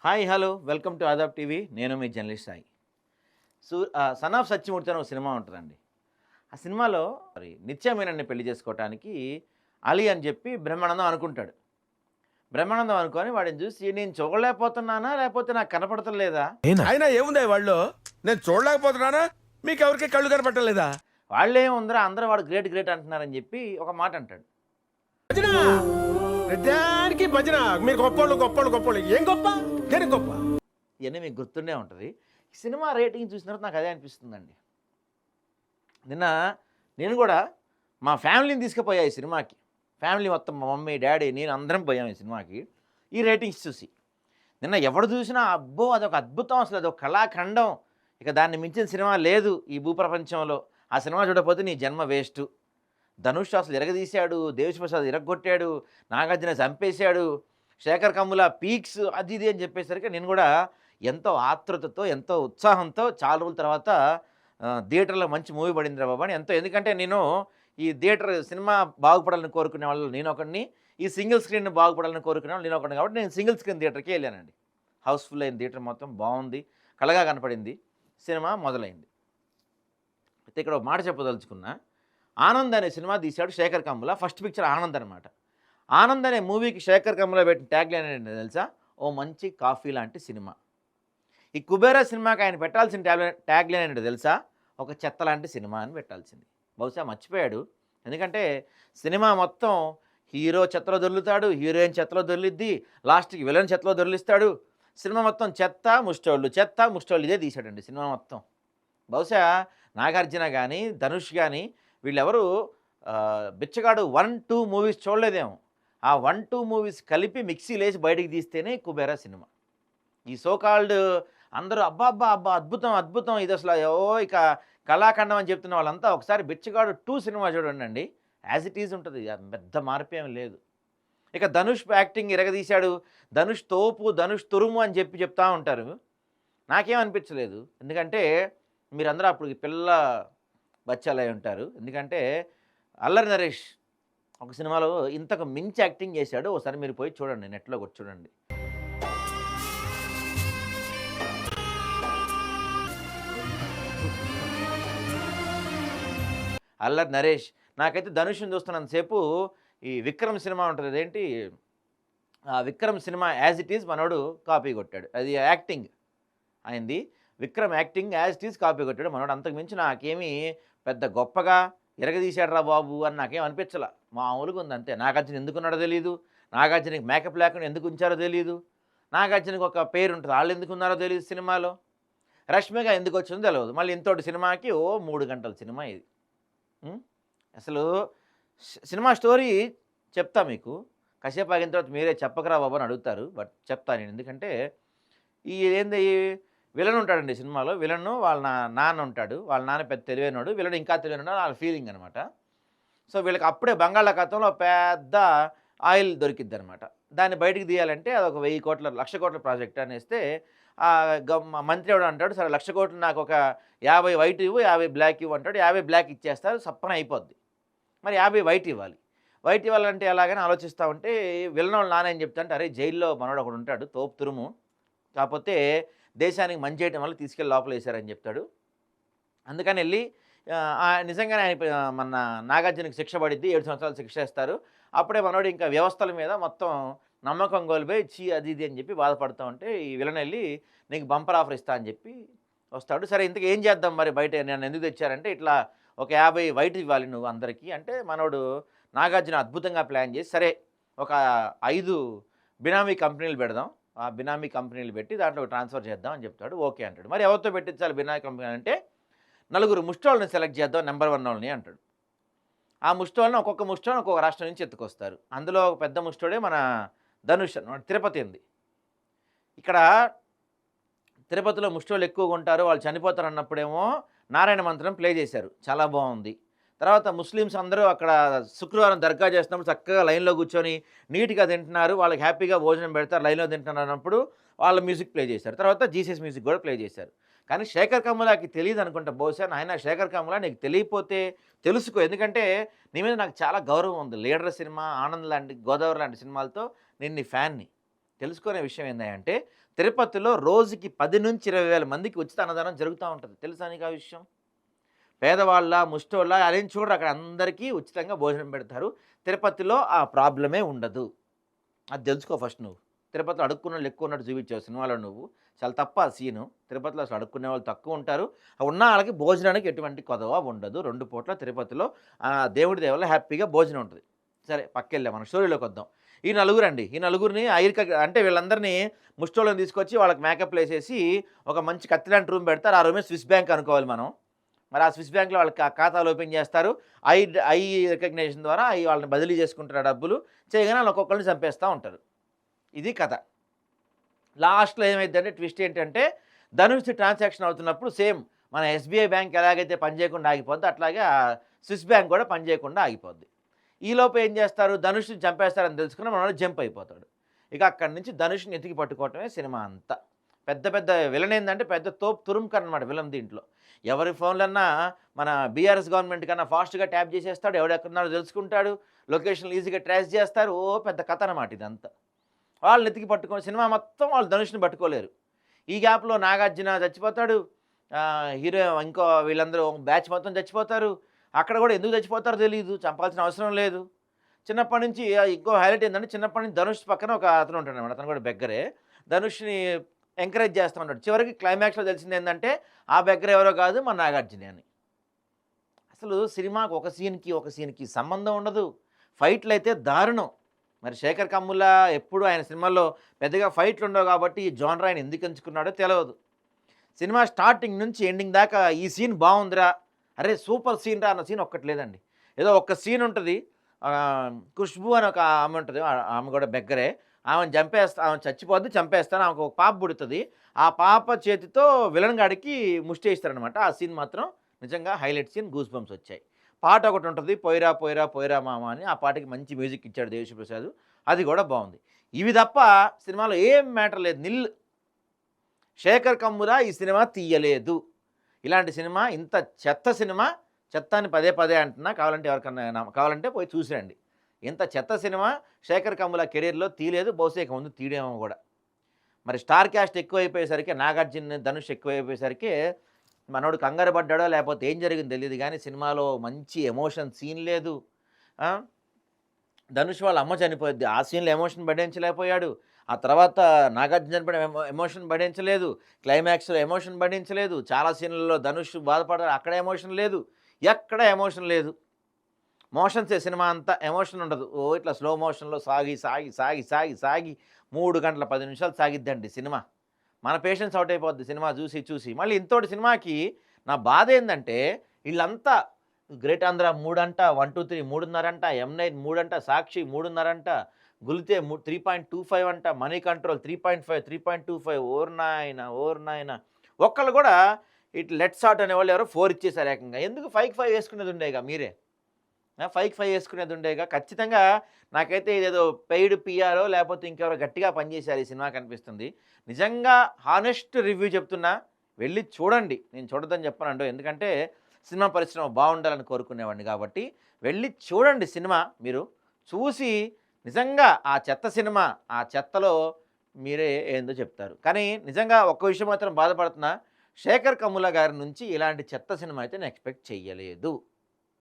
Hi hello welcome to Aadab TV. నేను మీ journalist Sai. Son of Satyamurthy అని ఒక సినిమా ఉంటుందండి. ఆ సినిమాలో మరి నిత్యమీనన్ని పెళ్లి చేసుకోవటానికి అలీ అని చెప్పి బ్రహ్మానందం అనుకుంటాడు. బ్రహ్మానందం అనుకొని వాడిని చూసి నేను చూడలేకపోతున్నానా లేకపోతే నాకు కనపడతలేదా, అయినా ఏముంది వాళ్ళు నేను చూడలేకపోతున్నానా మీకెవరికి కళ్ళు కనపట్టలేదా? వాళ్ళేముందరా అందరూ వాడు గ్రేట్ గ్రేట్ అంటున్నారని చెప్పి ఒక మాట అంటాడు. భజన ప్రతిదానికి భజన. మీరు గొప్పోళ్ళు గొప్పోళ్ళు గొప్పోళ్ళు ఏం గొప్ప నేను గొప్ప. ఇవన్నీ మీకు గుర్తుండే ఉంటుంది. ఈ సినిమా రేటింగ్ చూసిన తర్వాత నాకు అదే అనిపిస్తుందండి. నిన్న నేను కూడా మా ఫ్యామిలీని తీసుకుపోయా ఈ సినిమాకి. ఫ్యామిలీ మొత్తం మా మమ్మీ డాడీ నేను అందరం పోయాం ఈ సినిమాకి ఈ రేటింగ్స్ చూసి. నిన్న ఎవడు చూసినా అబ్బో అదొక అద్భుతం, అసలు అదొక కళాఖండం, ఇక దాన్ని మించిన సినిమా లేదు ఈ భూప్రపంచంలో, ఆ సినిమా చూడకపోతే నీ జన్మ వేస్ట్. ధనుష్ అసలు ఇరగదీశాడు, దేవిశ్రీ ప్రసాద్ ఇరగొట్టాడు, నాగార్జున చంపేశాడు, శేఖర్ కమ్ముల పీక్స్ అది ఇది అని చెప్పేసరికి నేను కూడా ఎంతో ఆతృతతో ఎంతో ఉత్సాహంతో చాలా రోజుల తర్వాత థియేటర్లో మంచి మూవీ పడిందిరా బాబు అని ఎంతో. ఎందుకంటే నేను ఈ థియేటర్ సినిమా బాగుపడాలని కోరుకునే వాళ్ళు నేను ఒకడిని, ఈ సింగిల్ స్క్రీన్ బాగుపడాలని కోరుకునే వాళ్ళు నేను ఒకడిని, కాబట్టి నేను సింగిల్ స్క్రీన్ థియేటర్కి వెళ్ళానండి. హౌస్ఫుల్ అయిన థియేటర్ మొత్తం బాగుంది, కళగా కనపడింది, సినిమా మొదలైంది. అయితే ఇక్కడ ఒక మాట చెప్పదలుచుకున్నా. ఆనంద్ అనే సినిమా తీశాడు శేఖర్ కమ్ముల, ఫస్ట్ పిక్చర్ ఆనంద్ అనమాట. ఆనంద్ అనే మూవీకి శేఖర్ కమ్ముల పెట్టిన ట్యాగ్ లైన్ ఏంటంటే తెలుసా, ఓ మంచి కాఫీ లాంటి సినిమా. ఈ కుబేరా సినిమాకి ఆయన పెట్టాల్సిన ట్యాగ్ లైన్ ఏంటో తెలుసా, ఒక చెత్త లాంటి సినిమా అని పెట్టాల్సింది. బహుశా మర్చిపోయాడు. ఎందుకంటే సినిమా మొత్తం హీరో చెత్తలో దొర్లుతాడు, హీరోయిన్ చెత్తలో దొర్లిద్ది, లాస్ట్కి విలన్ చెత్తలో దొర్లిస్తాడు. సినిమా మొత్తం చెత్త ముష్టోళ్ళు ఇదే తీశాడండి సినిమా మొత్తం. బహుశా నాగార్జున కానీ ధనుష్ కానీ వీళ్ళెవరు బిచ్చగాడు 1-2 మూవీస్ చూడలేదేమో. ఆ 1-2 మూవీస్ కలిపి మిక్సీ లేచి బయటికి తీస్తేనే కుబేరా సినిమా. ఈ సోకాల్డ్ అందరూ అబ్బా అబ్బా అబ్బా అద్భుతం అద్భుతం ఇది అసలు ఇక కళాఖండం అని చెప్తున్న వాళ్ళంతా ఒకసారి బిచ్చగాడు 2 సినిమా చూడండి అండి, యాజ్ ఇట్ ఈజ్ ఉంటుంది, పెద్ద మార్పు ఏమి లేదు. ఇక ధనుష్ యాక్టింగ్ ఇరగదీశాడు, ధనుష్ తోపు ధనుష్ తురుము అని చెప్తా ఉంటారు. నాకేమనిపించలేదు, ఎందుకంటే మీరందరూ అప్పుడు పిల్ల బచ్చాలై ఉంటారు. ఎందుకంటే అల్లరి నరేష్ ఒక సినిమాలో ఇంతకు మించి యాక్టింగ్ చేశాడు. ఒకసారి మీరు పోయి చూడండి, నెట్లో కొట్టి చూడండి. అల్లరి నరేష్. నాకైతే ధనుష్ని చూస్తున్నంతసేపు ఈ విక్రమ్ సినిమా ఉంటుంది, అదేంటి ఆ Vikram cinema as it is మనోడు కాపీ కొట్టాడు. అది యాక్టింగ్ అయింది, Vikram acting as it is copy కొట్టాడు మనోడు. అంతకు మించి నాకేమీ పెద్ద గొప్పగా ఇరగదీశాడు రా బాబు అని నాకేం అనిపించలా, మామూలుగా ఉంది అంతే. నాగార్జున ఎందుకున్నాడో తెలియదు, నాగార్జునకి మేకప్ లేకుండా ఎందుకు ఉంచారో తెలియదు, నాగార్జునకి ఒక పేరు ఉంటుంది వాళ్ళు ఎందుకు ఉన్నారో తెలియదు సినిమాలో, రష్మిగా ఎందుకు వచ్చిందో తెలియదు. మళ్ళీ ఇంతోటి సినిమాకి 3 గంటల సినిమా ఇది. అసలు సినిమా స్టోరీ చెప్తా మీకు, కాసేపు ఆగిన తర్వాత మీరే చెప్పకరా బాబు అని అడుగుతారు, బట్ చెప్తా నేను. ఎందుకంటే ఈ ఏంది విలన్ ఉంటాడండి సినిమాలో, విలన్ వాళ్ళ నాన్న ఉంటాడు, వాళ్ళ నాన్న పెద్ద తెలివైనడు, విలన్ ఇంకా తెలివైనడు, వాళ్ళ ఫీలింగ్ అనమాట. సో వీళ్ళకి అప్పుడే బంగాళాఖాతంలో పెద్ద ఆయిల్ దొరికిద్ది అనమాట. దాన్ని బయటికి తీయాలంటే అదొక 1000 కోట్ల 1,00,000 కోట్ల ప్రాజెక్ట్ అనేస్తే మంత్రి ఎవడు అంటాడు, సరే 1,00,000 కోట్లు నాకు ఒక 50 వైట్ ఇవ్వు 50 బ్లాక్ ఇవ్వు అంటాడు. 50 బ్లాక్ ఇచ్చేస్తారు, సప్పన అయిపోద్ది. మరి 50 వైట్ ఇవ్వాలి. వైట్ ఇవ్వాలంటే ఎలాగని ఆలోచిస్తూ ఉంటే విలన్ వాళ్ళ నాన్న ఏం చెప్తాంటే, అరే జైల్లో మనోడు ఒకడు ఉంటాడు తోపు తురుము, కాకపోతే దేశానికి మంచి చేయడం వల్ల తీసుకెళ్ళి లోపల వేశారని చెప్తాడు. అందుకని వెళ్ళి నిజంగానే ఆయన మన నాగార్జునకి శిక్ష పడిద్ది, 7 సంవత్సరాలు శిక్ష ఇస్తారు. అప్పుడే మనోడు ఇంకా వ్యవస్థల మీద మొత్తం నమ్మకం కోల్పోయి చీ అది ఇది అని చెప్పి బాధపడుతూ ఉంటే ఈ విలన్ వెళ్ళి నీకు బంపర్ ఆఫర్ ఇస్తా అని చెప్పి వస్తాడు. సరే ఇంతకు ఏం చేద్దాం మరి, బయట నన్ను ఎందుకు తెచ్చారంటే ఇట్లా ఒక 50 వైట్ ఇవ్వాలి నువ్వు అందరికీ అంటే, మనోడు నాగార్జున అద్భుతంగా ప్లాన్ చేసి సరే ఒక 5 బినామీ కంపెనీలు పెడదాం, ఆ బినామీ కంపెనీలు పెట్టి దాంట్లో ట్రాన్స్ఫర్ చేద్దాం అని చెప్తాడు. ఓకే అంటాడు. మరి ఎవరితో పెట్టించాలి బినామీ కంపెనీ అంటే, 4 ముష్టోళ్ళని సెలెక్ట్ చేద్దాం నెంబర్ 1 వాళ్ళని అంటాడు. ఆ ముష్టోళ్ళని ఒక్కొక్క ముష్టోళ్ళని ఒక్కొక్క రాష్ట్రం నుంచి ఎత్తుకొస్తారు. అందులో ఒక పెద్ద ముష్టోడే మన ధనుష్ అన్నమాట. తిరుపతి ఉంది. ఇక్కడ తిరుపతిలో ముష్టోళ్ళు ఎక్కువగా ఉంటారు, వాళ్ళు చనిపోతారు అన్నప్పుడేమో నారాయణ మంత్రం ప్లే చేశారు, చాలా బాగుంది. తర్వాత ముస్లిమ్స్ అందరూ అక్కడ శుక్రవారం దర్గా చేస్తున్నప్పుడు చక్కగా లైన్లో కూర్చొని నీట్గా తింటున్నారు, వాళ్ళకి హ్యాపీగా భోజనం పెడతారు, లైన్లో తింటున్నారు అన్నప్పుడు వాళ్ళ మ్యూజిక్ ప్లే చేశారు. తర్వాత జీసస్ మ్యూజిక్ కూడా ప్లే చేశారు. కానీ శేఖర్ కమ్ములకి తెలియదు అనుకుంటా బహుశా. నాయన శేఖర్ కమ్ముల నీకు తెలియకపోతే తెలుసుకో, ఎందుకంటే నీ మీద నాకు చాలా గౌరవం ఉంది. లీడర్ సినిమా, ఆనంద్ లాంటి, గోదావరి లాంటి సినిమాలతో నేను నీ ఫ్యాన్ని. తెలుసుకునే విషయం ఏంటంటే తిరుపతిలో రోజుకి 10,000-20,000 మందికి ఉచిత అన్నదానం జరుగుతూ ఉంటుంది. తెలుసా నీకు ఆ విషయం? పేదవాళ్ళ, ముష్టోళ్ళ అదేం చూడరు, అక్కడ అందరికీ ఉచితంగా భోజనం పెడతారు. తిరుపతిలో ఆ ప్రాబ్లమే ఉండదు. అది తెలుసుకో ఫస్ట్ నువ్వు. తిరుపతిలో అడుక్కున్నోళ్ళు ఎక్కువ ఉన్నట్టు చూపించావు సినిమాలో నువ్వు. చాలా తప్పు ఆ సీను. తిరుపతిలో అసలు అడుక్కునే వాళ్ళు తక్కువ ఉంటారు. ఆ ఉన్న వాళ్ళకి భోజనానికి ఎటువంటి కొదవ ఉండదు. 2 పూట్ల తిరుపతిలో దేవుడి దయ వల్ల హ్యాపీగా భోజనం ఉంటుంది. సరే పక్కెళ్ళాం, మనం స్టోరీలోకి వద్దాం. ఈ నలుగురండి. ఈ నలుగురిని అంటే వీళ్ళందరినీ ముష్టోళ్ళని తీసుకొచ్చి వాళ్ళకి మేకప్‌లేసేసి ఒక మంచి కత్తిలాంటి రూమ్ పెడతారు. ఆ రూమే స్విస్ బ్యాంక్ అనుకోవాలి మనం. మరి ఆ స్విస్ బ్యాంక్‌లో వాళ్ళకి ఖాతాలు ఓపెన్ చేస్తారు. ఐ రికగ్నిషన్ ద్వారా వాళ్ళని బదిలీ చేసుకుంటారు డబ్బులు. చేయగానే వాళ్ళు ఒక్కొక్కరిని చంపేస్తూ ఉంటారు. ఇది కథ. లాస్ట్‌లో ఏమైద్దంటే ట్విస్ట్ ఏంటంటే ధనుష్ ట్రాన్సాక్షన్ అవుతున్నప్పుడు సేమ్ మన ఎస్బీఐ బ్యాంక్ ఎలాగైతే పనిచేయకుండా ఆగిపోద్దో అట్లాగే ఆ స్విస్ బ్యాంక్ కూడా పనిచేయకుండా ఆగిపోద్ది. ఈలోపు ఏం చేస్తారు, ధనుష్‌ని చంపేస్తారని తెలుసుకుని మనోడు జంప్ అయిపోతాడు. ఇక అక్కడి నుంచి ధనుష్‌ని ఎతికి పట్టుకోవటమే సినిమా అంతా. పెద్ద పెద్ద విలన్ ఏందంటే పెద్ద తోపు తురుముకర్ అనమాట విలన్ దీంట్లో. ఎవరి ఫోన్లన్నా మన బీఆర్ఎస్ గవర్నమెంట్ కన్నా ఫాస్ట్‌గా ట్యాప్ చేసేస్తాడు. ఎవడెక్కడున్నాడో తెలుసుకుంటాడు. లొకేషన్‌లు ఈజీగా ట్రేస్ చేస్తారు. పెద్ద కథ అనమాట ఇదంతా. వాళ్ళని ఎతికి పట్టుకొని సినిమా మొత్తం వాళ్ళు ధనుష్‌ని పట్టుకోలేరు. ఈ గ్యాప్‌లో నాగార్జున చచ్చిపోతాడు. హీరో ఇంకో వీళ్ళందరూ బ్యాచ్ మొత్తం చచ్చిపోతారు. అక్కడ కూడా ఎందుకు చచ్చిపోతారో తెలీదు. చంపాల్సిన అవసరం లేదు. చిన్నప్పటి నుంచి ఇంకో హైలైట్ ఏంటంటే చిన్నప్పటి నుంచి ధనుష్ పక్కన ఒక అతను ఉంటాడనమాట. అతను కూడా బెగ్గరే. ధనుష్‌ని ఎంకరేజ్ చేస్తూ ఉంటాడు. చివరికి క్లైమాక్స్‌లో తెలిసింది ఏంటంటే ఆ బెగ్గర ఎవరో కాదు మన నాగార్జునే అని. అసలు సినిమాకి ఒక సీన్‌కి సంబంధం ఉండదు. ఫైట్లు అయితే దారుణం. మరి శేఖర్ కమ్ముల ఎప్పుడు ఆయన సినిమాల్లో పెద్దగా ఫైట్లు ఉండవు కాబట్టి ఈ జోనర్ ఆయన ఎందుకు ఎంచుకున్నాడో తెలవదు. సినిమా స్టార్టింగ్ నుంచి ఎండింగ్ దాకా ఈ సీన్ బాగుందిరా, అరే సూపర్ సీన్ రా అన్న సీన్ ఒక్కటి లేదండి. ఏదో ఒక్క సీన్ ఉంటుంది. ఖుష్బూ అని ఒక ఆమె ఉంటుంది. ఆమె కూడా బెగ్గరే. ఆమె చచ్చిపోద్ది, చంపేస్తాను. ఆమెకు ఒక పాప పుడుతుంది. ఆ పాప చేతితో విలన్ గాడికి ముష్టి వేస్తారనమాట. ఆ సీన్ మాత్రం నిజంగా హైలైట్ సీన్, గూస్ బంప్స్ వచ్చాయి. పాట ఒకటి ఉంటుంది, పోయిరా పోయిరా పోయిరా మామ అని. ఆ పాటకి మంచి మ్యూజిక్ ఇచ్చాడు దేవిశ్రీ ప్రసాద్. అది కూడా బాగుంది. ఇవి తప్ప సినిమాలో ఏం మ్యాటర్ లేదు, నిల్. శేఖర్ కమ్ముల ఈ సినిమా తీయలేదు. ఇలాంటి సినిమా, ఇంత చెత్త సినిమా, చెత్త అని పదే పదే అంటున్నా, కావాలంటే ఎవరికన్నా కావాలంటే పోయి చూసిరండి. ఇంత చెత్త సినిమా శేఖర్ కమ్ముల కెరీర్లో తీయలేదు. బహుశా ఇక ముందు తీయడేమో కూడా. మరి స్టార్ క్యాస్ట్ ఎక్కువైపోయేసరికి, నాగార్జున ధనుష్ ఎక్కువైపోయేసరికి మనోడు కంగారు పడ్డాడో లేకపోతే ఏం జరిగింది తెలియదు కానీ సినిమాలో మంచి ఎమోషన్ సీన్ లేదు. ధనుష్ వాళ్ళ అమ్మ చనిపోద్ది, ఆ సీన్లో ఎమోషన్ భరించలేకపోయాడు. ఆ తర్వాత నాగార్జున చనిపోయిన ఎమోషన్ భరించలేదు. క్లైమాక్స్లో ఎమోషన్ భరించలేదు. చాలా సీన్లలో ధనుష్ బాధపడారు, అక్కడ ఎమోషన్ లేదు. ఎక్కడ ఎమోషన్ లేదు. మోషన్సే సినిమా అంతా, ఎమోషన్ ఉండదు. ఇట్లా స్లో మోషన్లో సాగి సాగి సాగి సాగి సాగి 3 గంటల 10 నిమిషాలు సాగిద్దండి సినిమా. మన పేషెన్స్ అవుట్ అయిపోద్ది సినిమా చూసి చూసి. మళ్ళీ ఇంతోటి సినిమాకి నా బాధ ఏంటంటే వీళ్ళంతా గ్రేట్ ఆంధ్ర 3 అంట, 1, 2, 3 3.5 అంట, M9 3 అంట, సాక్షి 3.5 అంట, గులితే 3.25 అంట, మనీ కంట్రోల్ 3.5 3.25. ఓర్ నాయన ఒక్కళ్ళు కూడా ఇటు లెట్ షాట్ అనేవాళ్ళు ఎవరో 4 ఇచ్చేసారు ఏకంగా. ఎందుకు 5కి 5 వేసుకునేది ఉండేగా మీరే. 5కి 5 వేసుకునేది ఉండేగా. ఖచ్చితంగా నాకైతే ఇదేదో పెయిడ్ పిఆరో లేకపోతే ఇంకెవరో గట్టిగా పనిచేశారు ఈ సినిమాకి అనిపిస్తుంది. నిజంగా హానెస్ట్ రివ్యూ చెప్తున్నా, వెళ్ళి చూడండి. నేను చూడొద్దని చెప్పనండి, ఎందుకంటే సినిమా పరిశ్రమ బాగుండాలని కోరుకునేవాడిని కాబట్టి. వెళ్ళి చూడండి సినిమా. మీరు చూసి నిజంగా ఆ చెత్త సినిమా, ఆ చెత్తలో మీరే ఏందో చెప్తారు. కానీ నిజంగా ఒక్క విషయం మాత్రం బాధపడుతున్నా, శేఖర్ కమ్ముల గారి నుంచి ఇలాంటి చెత్త సినిమా అయితే నేను ఎక్స్పెక్ట్ చెయ్యలేదు.